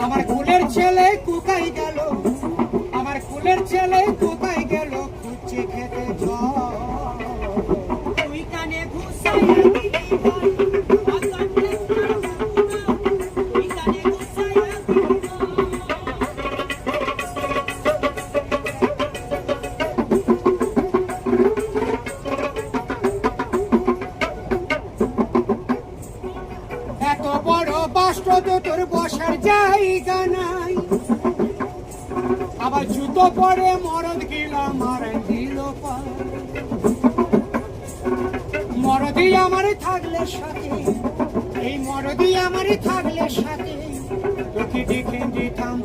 আমার কুলের ছেলে কোথায় গেল, আমার কুলের ছেলে কোথায় গেল, খুঁজছে খেতে তুই কানে ঘুষাইয়া দিবি ভাই, তুই কানে ঘুষাইয়া দিবি। এত বড় বাস্ত্র তো তোর বসার জায়গা নাই, আবার জুতো পরে মরদ গিলা মারা দিল মরদি আমার থাকলে সাথে, এই মরদি আমার থাকলে সাথে তোকে দেখে দিতাম